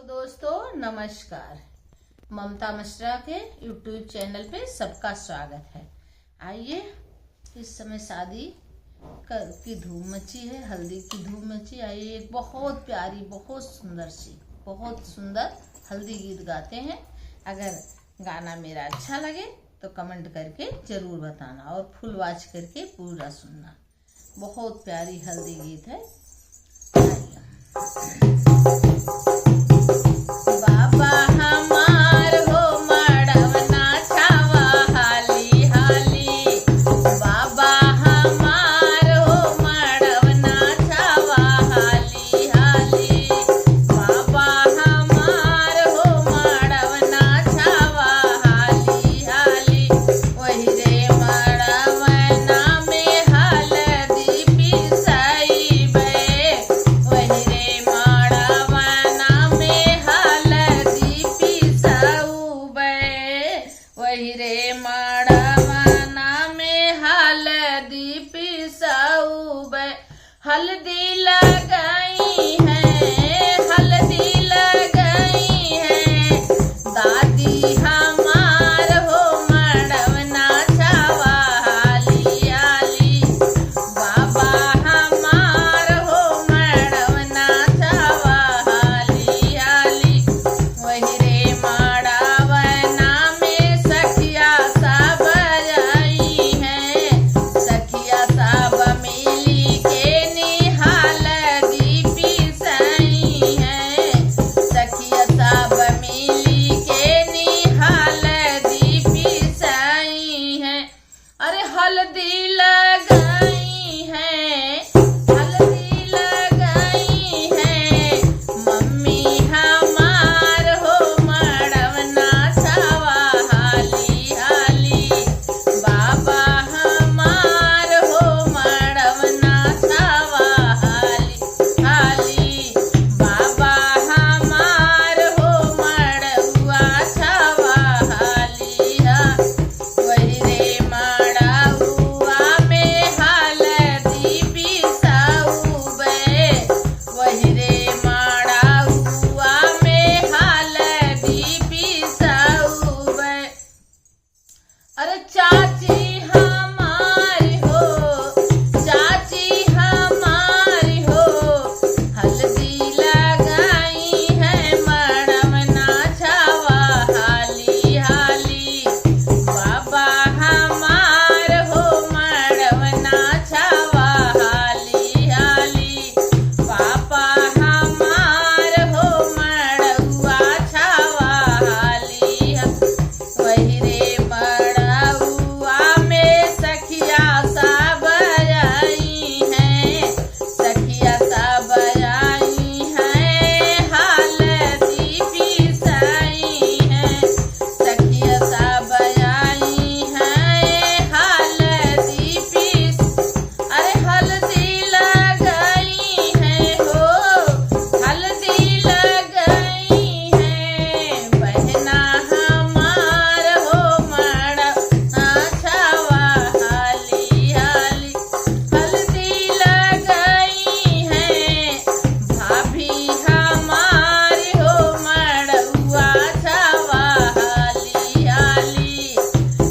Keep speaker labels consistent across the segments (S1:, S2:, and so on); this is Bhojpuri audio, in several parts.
S1: हेलो दोस्तों, नमस्कार। ममता मिश्रा के यूट्यूब चैनल पे सबका स्वागत है। आइए, इस समय शादी की धूम मची है, हल्दी की धूम मची। आइए, एक बहुत प्यारी, बहुत सुंदर हल्दी गीत गाते हैं। अगर गाना मेरा अच्छा लगे तो कमेंट करके जरूर बताना और फुल वॉच करके पूरा सुनना। बहुत प्यारी हल्दी गीत है। बाबा हमार हो मड़वना छावा हाली हाली, बाबा हमार हो मड़वना छावा हाली हाली, बाबा हमार हो मड़वना छावा हाली हाली। वही रे मड़वना में हल्दी पिसाई बे, वही रे मड़वना में हल्दी पिसाऊ बे, वही रे मड़वना में हल्दी पिसाऊ बे। हल्दी लगाई है, हल्दी लगाई है, दादी हमार हो मड़वना छावा हाली हाली, बाबा हमार हो मड़वना छावा हाली हाली। वही रे मड़वना में सखिया सब आई है, सखिया सब मिली के हल्दी पिसाई है, सखिया सब मिली के हल्दी पिसाई है। अरे हल्दी लगाई है, हल्दी लगाई है, मम्मी हमार हो मड़वना छावा हाली हाली, बाबा हमार हो मड़वना छावा हाली हाली, बाबा हमार हो मड़ुआ छावा हाली हाली। वही रे मड़ुआ में हल्दी पिसाऊ बे, वही रे मड़ुआ में हल्दी पिसाऊ बे। अरे चाची हमारी हो, चाची हमारी हो, हल्दी लगाई है मड़वना छावा हाली हाली, बाबा हमार हो मड़वना छावा हाली हाली, पापा हमार हो मड़ुआ छावा हाली हाली। वही रे मड़ुआ में सखिया सब आई हैं, सखिया सब आई हैं, हल्दी पिसाई हैं, सखिया सब आई हैं, हल्दी पिस। अरे हल्दी लगाई है हो, हल्दी लगाई है, बहना हमार हो मड़वना छावा हाली हाली, हल्दी लगाई है, भाभी हमारी हो मड़ुआ छावा हाली हाली,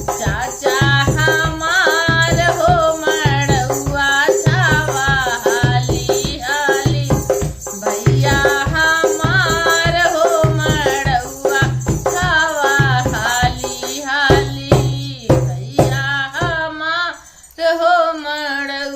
S1: चाचा हमार हो मड़ुआ छावा हाली हाली, भैया हमार हो मड़ुआ छावा हाली हाली, भैया हमार हो